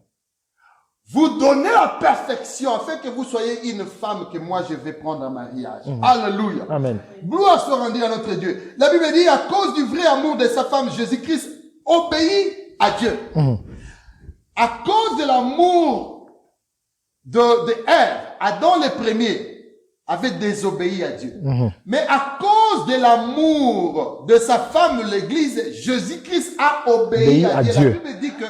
Vous donner la perfection afin que vous soyez une femme que moi je vais prendre en mariage. Alléluia. Amen. Gloire soit rendue à notre Dieu. La Bible dit, à cause du vrai amour de sa femme, Jésus-Christ obéit à Dieu. À cause de l'amour de Ève, Adam le premier avait désobéi à Dieu. Mais à cause de l'amour de sa femme, l'Église, Jésus-Christ a obéi à Dieu. La Bible dit que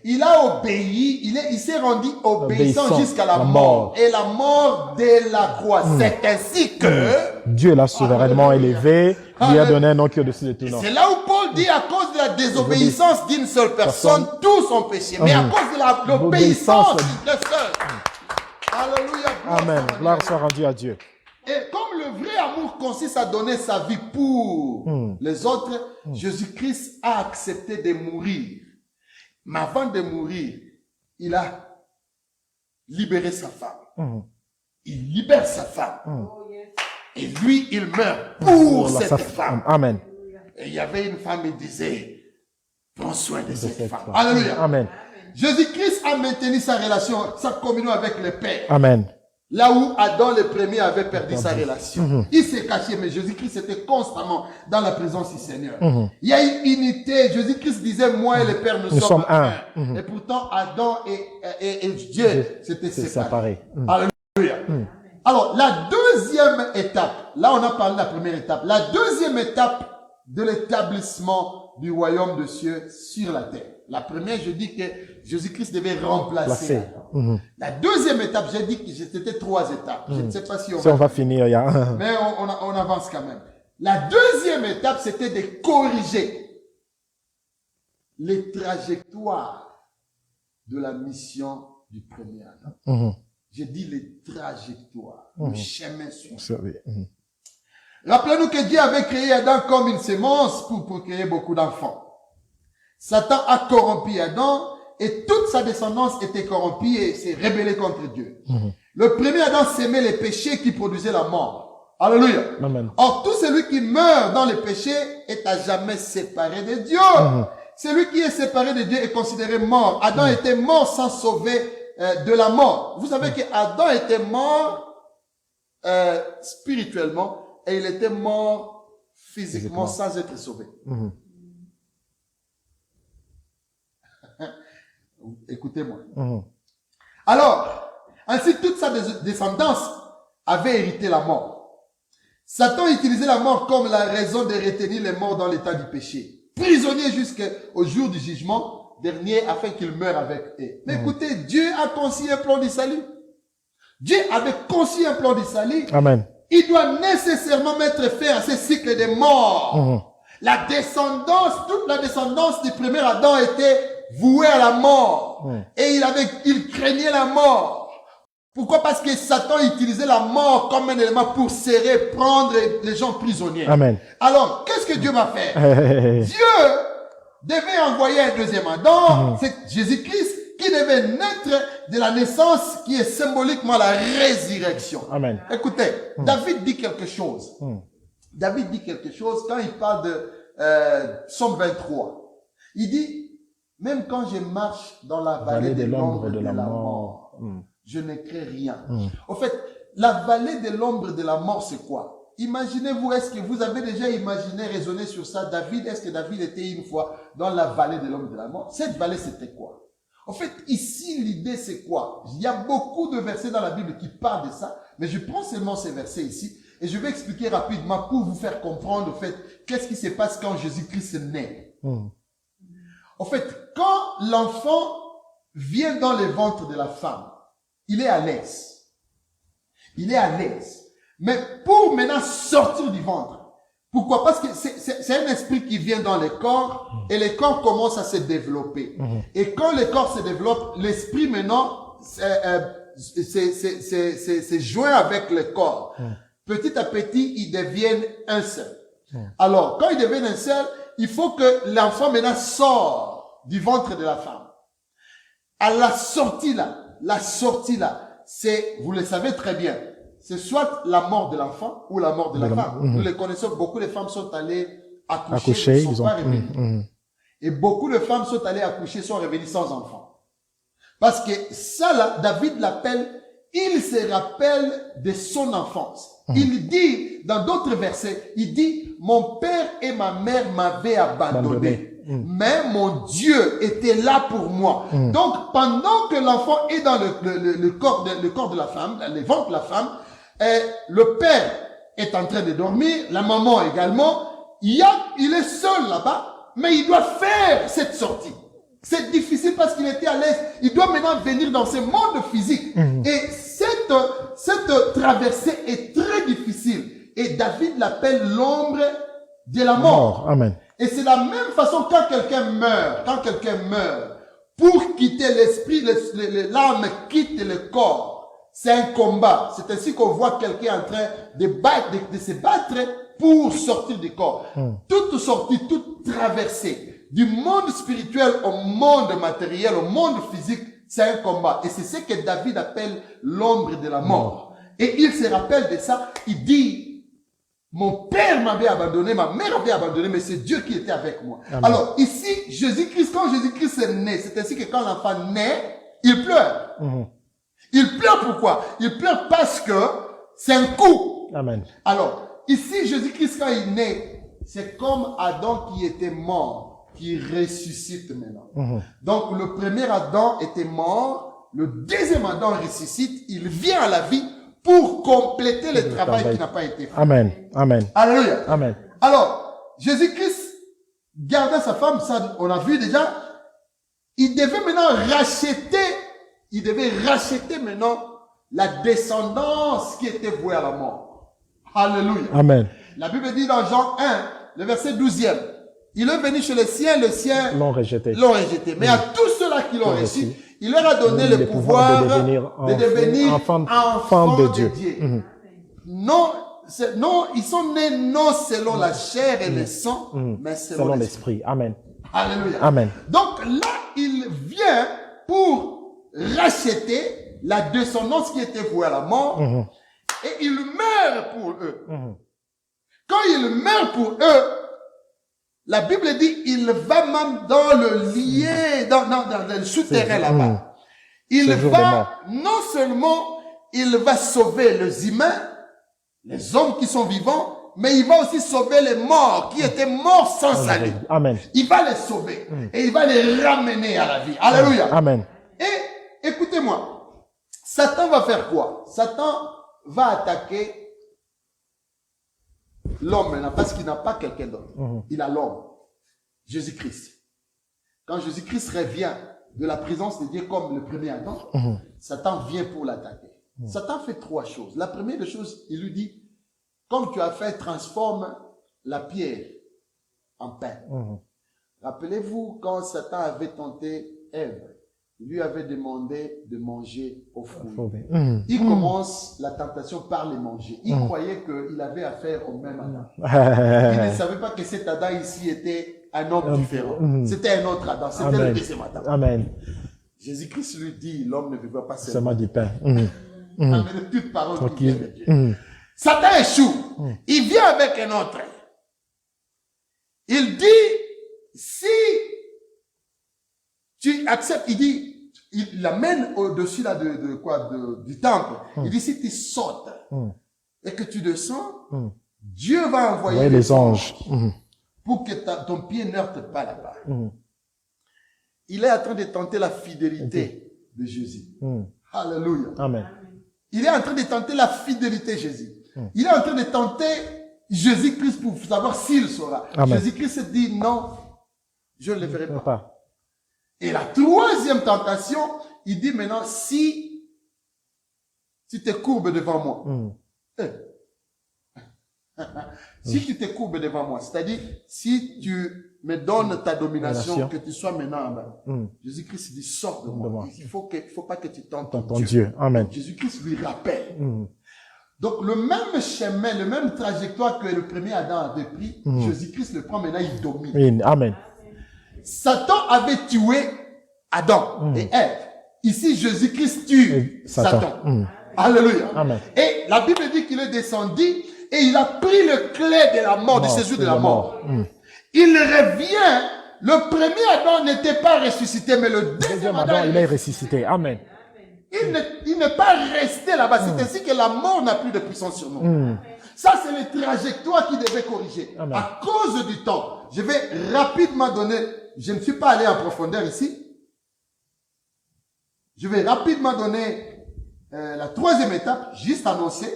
il a obéi, il s'est rendu obéissant jusqu'à la mort. Et la mort de la croix. C'est ainsi que Dieu l'a souverainement élevé, lui a donné un nom qui est au-dessus de tout nom. C'est là où Paul dit, à cause de la désobéissance d'une seule personne, tous ont péché. Mais à cause de l'obéissance d'une seule. Alléluia. Amen. Gloire soit rendue à Dieu. Et comme le vrai amour consiste à donner sa vie pour les autres, Jésus-Christ a accepté de mourir. Mais avant de mourir, il a libéré sa femme. Il libère sa femme. Et lui, il meurt pour cette femme. Amen. Et il y avait une femme, il disait, prends soin de cette femme. Alléluia. Amen. Jésus-Christ a maintenu sa relation, sa communion avec le Père. Amen. Là où Adam le premier avait perdu sa relation. Il s'est caché, mais Jésus-Christ était constamment dans la présence du Seigneur. Il y a une unité. Jésus-Christ disait, moi et le Père, nous sommes un. Et pourtant, Adam et Dieu s'étaient séparés. Alléluia. Alors, la deuxième étape, là on a parlé de la première étape. La deuxième étape de l'établissement du royaume de cieux sur la terre. La première, je dis que Jésus-Christ devait remplacer. La deuxième étape, j'ai dit que c'était 3 étapes. Je ne sais pas si on va finir. Mais on avance quand même. La deuxième étape, c'était de corriger les trajectoires de la mission du premier Adam. J'ai dit les trajectoires, le chemin sur. Rappelez-nous que Dieu avait créé Adam comme une sémence pour créer beaucoup d'enfants. Satan a corrompu Adam et toute sa descendance était corrompue et s'est rébellée contre Dieu. Le premier Adam s'aimait les péchés qui produisaient la mort. Alléluia. Amen. Or, tout celui qui meurt dans les péchés est à jamais séparé de Dieu. Celui qui est séparé de Dieu est considéré mort. Adam était mort sans sauver de la mort. Vous savez que Adam était mort spirituellement et il était mort physiquement sans être sauvé. Écoutez-moi. Alors, ainsi toute sa descendance avait hérité la mort. Satan utilisait la mort comme la raison de retenir les morts dans l'état du péché. Prisonnier jusqu'au jour du jugement dernier afin qu'il meure avec eux. Mais écoutez, Dieu a conçu un plan du salut. Dieu avait conçu un plan du salut. Amen. Il doit nécessairement mettre fin à ce cycle de mort. La descendance, toute la descendance du premier Adam était vouée à la mort. Et il craignait la mort. Pourquoi? Parce que Satan utilisait la mort comme un élément pour serrer, prendre les gens prisonniers. Amen. Alors, qu'est-ce que Dieu va faire? Dieu devait envoyer un deuxième Adam, c'est Jésus-Christ, qui devait naître de la naissance qui est symboliquement la résurrection. Amen. Écoutez, David dit quelque chose. David dit quelque chose quand il parle de Psaume 23. Il dit, même quand je marche dans la vallée de l'ombre de la mort, je ne crains rien. En fait, la vallée de l'ombre de la mort, c'est quoi? Imaginez-vous, est-ce que vous avez déjà imaginé, raisonné sur ça, David, est-ce que David était une fois dans la vallée de l'ombre de la mort? Cette vallée, c'était quoi? En fait, ici, l'idée, c'est quoi? Il y a beaucoup de versets dans la Bible qui parlent de ça, mais je prends seulement ces versets ici, et je vais expliquer rapidement pour vous faire comprendre, en fait, qu'est-ce qui se passe quand Jésus-Christ est né. En fait, quand l'enfant vient dans le ventre de la femme, il est à l'aise. Il est à l'aise. Mais pour maintenant sortir du ventre, pourquoi? Parce que c'est un esprit qui vient dans le corps et le corps commence à se développer. Et quand le corps se développe, l'esprit maintenant c'est joint avec le corps. Petit à petit, ils deviennent un seul. Alors, quand ils deviennent un seul, il faut que l'enfant maintenant sorte du ventre de la femme. À la sortie là, c'est, vous le savez très bien, c'est soit la mort de l'enfant ou la mort de la femme. Nous les connaissons, beaucoup de femmes sont allées accoucher, ils ne sont pas revenues. Et beaucoup de femmes sont allées accoucher, sont revenues sans enfant. Parce que ça là, David l'appelle, il se rappelle de son enfance. Il dit, dans d'autres versets, il dit, mon père et ma mère m'avaient abandonné. Mais mon Dieu était là pour moi. Donc, pendant que l'enfant est dans le corps de la femme, le ventre de la femme, le père est en train de dormir, la maman également, il est seul là-bas, mais il doit faire cette sortie. C'est difficile parce qu'il était à l'aise. Il doit maintenant venir dans ce monde physique. Et cette traversée est très difficile. Et David l'appelle l'ombre de la mort. Amen. Et c'est la même façon quand quelqu'un meurt, pour quitter l'esprit, l'âme quitte le corps. C'est un combat. C'est ainsi qu'on voit quelqu'un en train de se battre pour sortir du corps. Toute sortie, toute traversée du monde spirituel au monde matériel, au monde physique, c'est un combat. Et c'est ce que David appelle l'ombre de la mort. Et il se rappelle de ça. Il dit, mon père m'avait abandonné, ma mère m'avait abandonné, mais c'est Dieu qui était avec moi. Amen. Alors ici, Jésus-Christ, quand Jésus-Christ est né, c'est ainsi que quand l'enfant naît, il pleure. Il pleure pourquoi? Il pleure parce que c'est un coup. Amen. Alors, ici, Jésus-Christ, quand il naît, c'est comme Adam qui était mort, qui ressuscite maintenant. Donc, le premier Adam était mort, le deuxième Adam ressuscite, il vient à la vie pour compléter le travail qui n'a pas été fait. Amen. Amen. Alléluia. Amen. Alors, Jésus-Christ gardait sa femme, ça on a vu déjà, il devait racheter maintenant la descendance qui était vouée à la mort. Alléluia. Amen. La Bible dit dans Jean 1, le verset 12e, il est venu chez les siens l'ont rejeté. Mais à tous ceux-là qui l'ont reçu, il leur a donné le pouvoir de devenir enfants de Dieu. Non, ils sont nés non selon la chair et le sang, mais selon l'esprit. Amen. Alléluia. Amen. Donc là, il vient pour racheter la descendance qui était vouée à la mort, et il meurt pour eux. Quand il meurt pour eux, la Bible dit, il va même dans le lien, dans le souterrain là-bas. Il va, non seulement, il va sauver les humains, les hommes qui sont vivants, mais il va aussi sauver les morts, qui étaient morts sans salut. Amen. Il va les sauver. Et il va les ramener à la vie. Alléluia. Amen. Et, écoutez-moi, Satan va faire quoi? Satan va attaquer l'homme maintenant, parce qu'il n'a pas quelqu'un d'autre. Il a l'homme, Jésus-Christ. Quand Jésus-Christ revient de la présence de Dieu comme le premier Adam, Satan vient pour l'attaquer. Satan fait trois choses. La première des choses, il lui dit, comme tu as fait, transforme la pierre en pain. Rappelez-vous quand Satan avait tenté Ève, il lui avait demandé de manger aux fruits. Il commence la tentation par les manger. Il croyait qu'il avait affaire au même Adam. Il ne savait pas que cet Adam ici était un homme différent. C'était un autre Adam. C'était le deuxième Adam. Amen. Jésus-Christ lui dit, l'homme ne vivra pas seulement du pain. Mais de toute parole qui vient de Dieu. Satan échoue. Il vient avec un autre. Il dit, si tu acceptes, il dit, il l'amène au-dessus là du temple. Il dit, si tu sautes et que tu descends, Dieu va envoyer les anges pour que ton pied n'heurte pas là-bas. Il est en train de tenter la fidélité de Jésus. Alléluia. Amen. Il est en train de tenter la fidélité de Jésus. Il est en train de tenter Jésus-Christ pour savoir s'il saura. Jésus-Christ dit non, je ne le ferai pas. Et la troisième tentation, il dit maintenant, si tu te courbes devant moi, si tu te courbes devant moi, c'est-à-dire si tu me donnes ta domination, que tu sois maintenant en bas, Jésus-Christ dit, sors de moi. Il faut pas que tu tentes ton Dieu. Amen. Jésus-Christ lui rappelle. Donc, le même chemin, le même trajectoire que le premier Adam avait pris, Jésus-Christ le prend, maintenant il domine. Oui, amen. Satan avait tué Adam et Ève. Ici, Jésus-Christ tue Satan. Alléluia. Amen. Et la Bible dit qu'il est descendu et il a pris le clé de la mort, du séjour de la mort. Il revient. Le premier Adam n'était pas ressuscité, mais le deuxième Adam, il est ressuscité. Amen. Il n'est pas resté là-bas. C'est ainsi que la mort n'a plus de puissance sur nous. Ça, c'est les trajectoires qu'il devait corriger. Amen. À cause du temps, je vais rapidement donner, je ne suis pas allé en profondeur ici. Je vais rapidement donner la troisième étape, juste annoncer.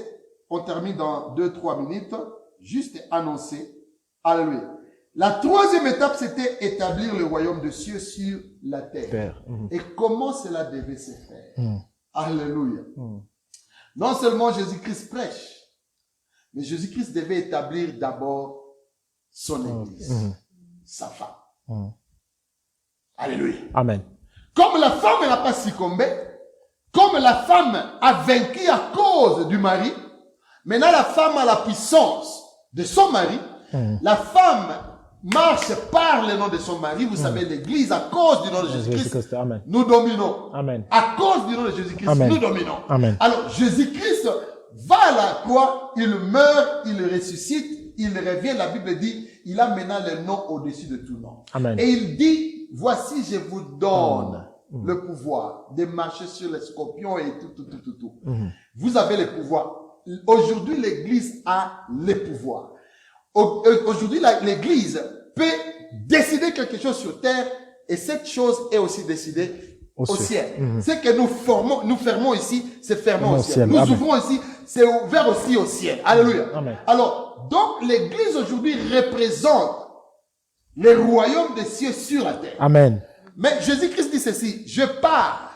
On termine dans 2-3 minutes. Juste annoncer. Alléluia. La troisième étape, c'était établir le royaume de cieux sur la terre. Et comment cela devait se faire? Alléluia. Non seulement Jésus-Christ prêche, mais Jésus-Christ devait établir d'abord son église, sa femme. Alléluia. Amen. Comme la femme n'a pas succombé, comme la femme a vaincu à cause du mari, maintenant la femme a la puissance de son mari, la femme marche par le nom de son mari. Vous savez, l'église, à cause du nom de Jésus-Christ, nous dominons. Amen. À cause du nom de Jésus-Christ, nous dominons. Amen. Alors, Jésus-Christ va à la croix, il meurt, il ressuscite, il revient. La Bible dit, il a maintenant le nom au-dessus de tout nom. Amen. Et il dit, voici, je vous donne le pouvoir de marcher sur les scorpions et tout. Vous avez le pouvoir. Aujourd'hui, l'église a le pouvoir. Aujourd'hui, l'église peut décider quelque chose sur terre et cette chose est aussi décidée au ciel. Ce que nous fermons ici, c'est fermé au ciel. Nous ouvrons ici, c'est ouvert aussi au ciel. Alléluia. Amen. Alors, donc, l'église aujourd'hui représente le royaume des cieux sur la terre. Amen. Mais Jésus-Christ dit ceci, je pars.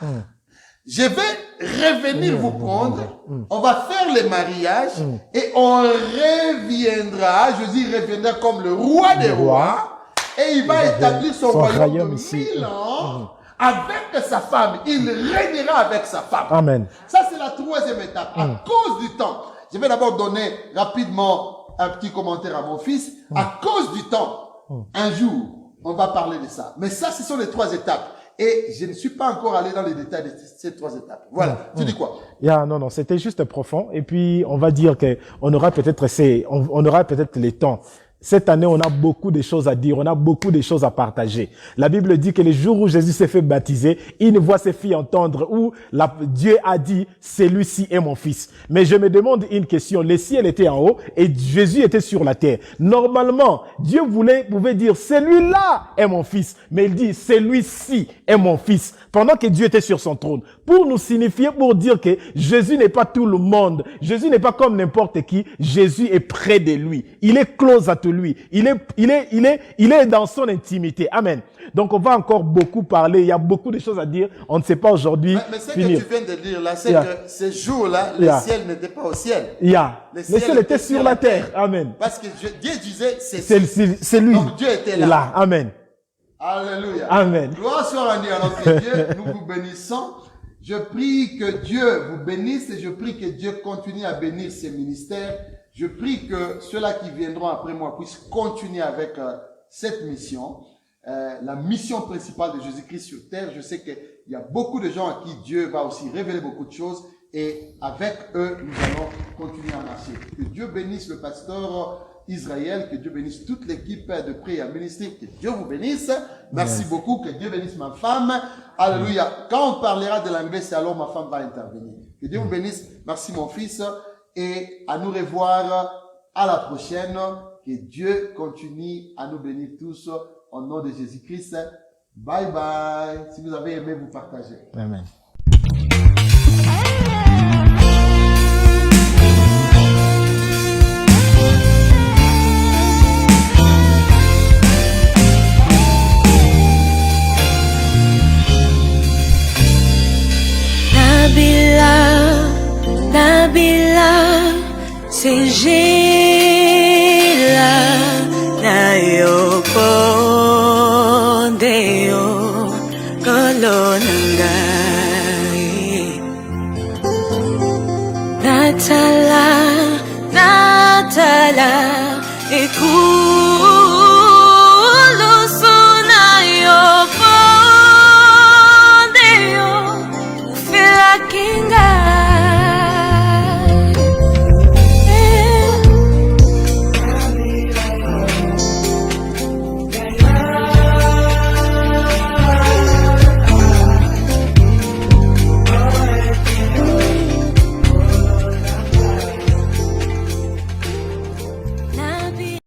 Je vais revenir vous prendre. On va faire le mariage et on reviendra. Jésus reviendra comme le roi des rois et il va établir son royaume de 1000 ans avec sa femme. Il régnera avec sa femme. Amen. Ça, c'est la troisième étape. À cause du temps, je vais d'abord donner rapidement un petit commentaire à mon fils. À cause du temps, un jour, on va parler de ça. Mais ça, ce sont les trois étapes. Et je ne suis pas encore allé dans les détails de ces trois étapes. Voilà. Tu dis quoi? Non, c'était juste profond. Et puis, on va dire que on aura peut-être les temps. Cette année, on a beaucoup de choses à dire, on a beaucoup de choses à partager. La Bible dit que le jour où Jésus s'est fait baptiser, une voix s'est fait entendre où Dieu a dit, celui-ci est mon fils. Mais je me demande une question, le ciel était en haut et Jésus était sur la terre. Normalement, Dieu pouvait dire, celui-là est mon fils. Mais il dit, celui-ci est mon fils. Pendant que Dieu était sur son trône. Pour nous signifier, pour dire que Jésus n'est pas tout le monde. Jésus n'est pas comme n'importe qui. Jésus est près de lui. Il est close à lui. Il est dans son intimité. Amen. Donc, on va encore beaucoup parler. Il y a beaucoup de choses à dire. On ne sait pas aujourd'hui. Mais ce que tu viens de dire là, c'est que ce jour-là, le ciel n'était pas au ciel. Le ciel était sur la terre. Amen. Parce que Dieu disait, c'est lui. Donc, Dieu était là. Amen. Alléluia. Amen. Gloire soit rendue à notre Dieu. Nous vous bénissons. Je prie que Dieu vous bénisse et je prie que Dieu continue à bénir ses ministères. Je prie que ceux-là qui viendront après moi puissent continuer avec cette mission, la mission principale de Jésus-Christ sur terre. Je sais qu'il y a beaucoup de gens à qui Dieu va aussi révéler beaucoup de choses et avec eux, nous allons continuer à marcher. Que Dieu bénisse le pasteur Israël, que Dieu bénisse toute l'équipe de prière ministère, que Dieu vous bénisse. Merci beaucoup, que Dieu bénisse ma femme. Alléluia. Quand on parlera de l'anglais, c'est alors ma femme va intervenir. Que Dieu vous bénisse. Merci mon fils. Et à nous revoir à la prochaine. Que Dieu continue à nous bénir tous au nom de Jésus-Christ. Bye bye. Si vous avez aimé, vous partagez. Amen. Nabila, sejela na yo pondeo kolonangai natala écoute.